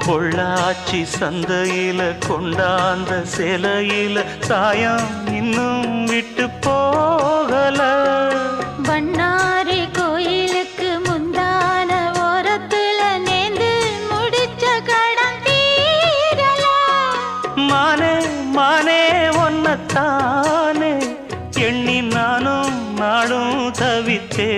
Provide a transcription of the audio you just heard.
பொள்ளாச்சி சந்தையில கொண்டாந்த சிலையில சாயம் இன்னும் விட்டு போகல. பண்ணாரி கோயிலுக்கு முந்தான ஓரத்துல நேர்ந்து முடிச்ச கடன் தீரல. மானே மானே ஒன்னத்தானே எண்ணி நானும் நாடும் தவித்தே.